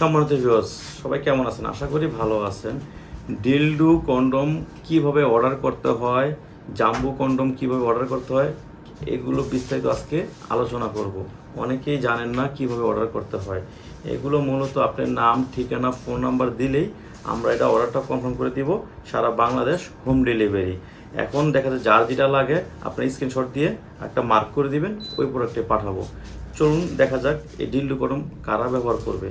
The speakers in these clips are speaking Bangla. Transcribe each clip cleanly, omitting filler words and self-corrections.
সম্মানিত ভিউয়ার্স, সবাই কেমন আছেন? আশা করি ভালো আছেন। ডিলডো কন্ডম কিভাবে অর্ডার করতে হয়, জাম্বো কন্ডম কিভাবে অর্ডার করতে হয়, এগুলো বিস্তারিত আজকে আলোচনা করব। অনেকেই জানেন না কিভাবে অর্ডার করতে হয়। এগুলো মূলত আপনার নাম, ঠিকানা, ফোন নাম্বার দিলেই আমরা এটা অর্ডারটা কনফার্ম করে দিব। সারা বাংলাদেশ হোম ডেলিভারি। এখন দেখা যায় যার যেটা লাগে আপনি স্ক্রিনশট দিয়ে একটা মার্ক করে দিবেন, ওই প্রোডাক্টে পাঠাবো। চলুন দেখা যাক এই ডিলডো কন্ডম কারা ব্যবহার করবে।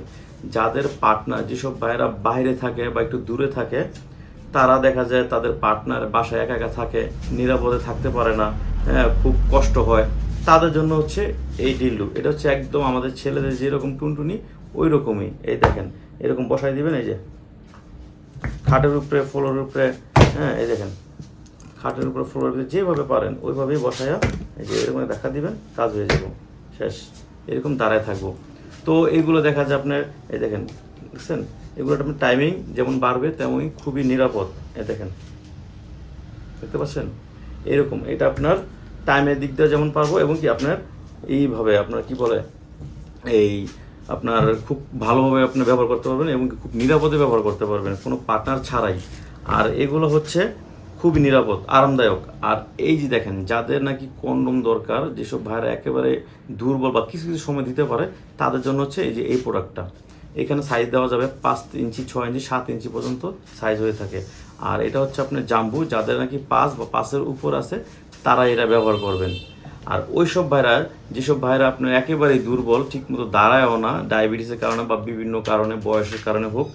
যাদের পার্টনার, যেসব ভাইয়েরা বাইরে থাকে বা একটু দূরে থাকে, তারা দেখা যায় তাদের পার্টনার বাসায় একা একা থাকে, নিরাপদে থাকতে পারে না, হ্যাঁ, খুব কষ্ট হয়, তাদের জন্য হচ্ছে এই ডিলডো। এটা হচ্ছে একদম আমাদের ছেলেদের যেরকম টুনটুনি ওই রকমই। এই দেখেন, এরকম বসাই দিবেন, এই যে খাটের উপরে, ফ্লোরের উপরে, হ্যাঁ, এই দেখেন খাটের উপরে, ফ্লোরের উপরে যেভাবে পারেন ওইভাবেই বসায়া এই যে এরকম দেখা দিবেন, কাজ হয়ে যাব, শেষ। এরকম দাঁড়ায় থাকবো। তো এইগুলো দেখা যায় আপনার, এই দেখেন, বুঝছেন, এগুলো আপনার টাইমিং যেমন বাড়বে তেমনই খুবই নিরাপদ। এই দেখেন, দেখতে পাচ্ছেন, এরকম এটা আপনার টাইমের দিক দিয়ে যেমন পারবো, এবং কি আপনার এইভাবে আপনার কি বলে, এই আপনার খুব ভালোভাবে আপনি ব্যবহার করতে পারবেন এবং খুব নিরাপদে ব্যবহার করতে পারবেন কোনো পার্টনার ছাড়াই। আর এগুলো হচ্ছে খুবই নিরাপদ, আরামদায়ক। আর এই যে দেখেন, যাদের নাকি কন্ডোম দরকার, যেসব ভাইরা একেবারে দুর্বল বা কিছু কিছু সময় দিতে পারে, তাদের জন্য হচ্ছে এই যে এই প্রোডাক্টটা। এখানে সাইজ দেওয়া যাবে 5 ইঞ্চি, 6 ইঞ্চি, 7 ইঞ্চি পর্যন্ত সাইজ হয়ে থাকে। আর এটা হচ্ছে আপনার জাম্বু, যাদের নাকি 5 বা 5-এর উপর আছে তারা এটা ব্যবহার করবেন। আর ওইসব ভাইরা, যেসব ভাইরা আপনার একেবারেই দুর্বল, ঠিকমতো দাঁড়ায়ও না, ডায়াবেটিসের কারণে বা বিভিন্ন কারণে, বয়সের কারণে হোক,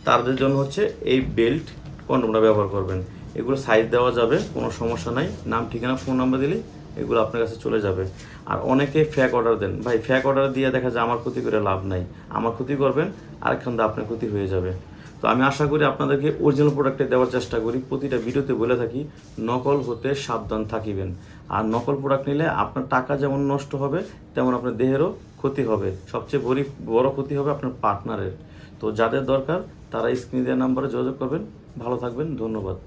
তাদের জন্য হচ্ছে এই বেল্ট কন্ডোমটা ব্যবহার করবেন। এগুলো সাইজ দেওয়া যাবে, কোনো সমস্যা নাই। নাম, ঠিকানা, ফোন নাম্বার দিলেই এগুলো আপনার কাছে চলে যাবে। আর অনেকে ফ্যাক অর্ডার দেন, ভাই ফ্যাক অর্ডার দিয়ে দেখা যায় আমার ক্ষতি করে লাভ নাই। আমার ক্ষতি করবেন, আরেকখান দিয়ে আপনার ক্ষতি হয়ে যাবে। তো আমি আশা করি আপনাদেরকে অরিজিনাল প্রোডাক্টে দেওয়ার চেষ্টা করি। প্রতিটা ভিডিওতে বলে থাকি নকল হতে সাবধান থাকিবেন। আর নকল প্রোডাক্ট নিলে আপনার টাকা যেমন নষ্ট হবে, তেমন আপনার দেহেরও ক্ষতি হবে। সবচেয়ে বড় ক্ষতি হবে আপনার পার্টনারের। তো যাদের দরকার তারা স্ক্রিনে দেওয়া নাম্বারে যোগাযোগ করবেন। ভালো থাকবেন, ধন্যবাদ।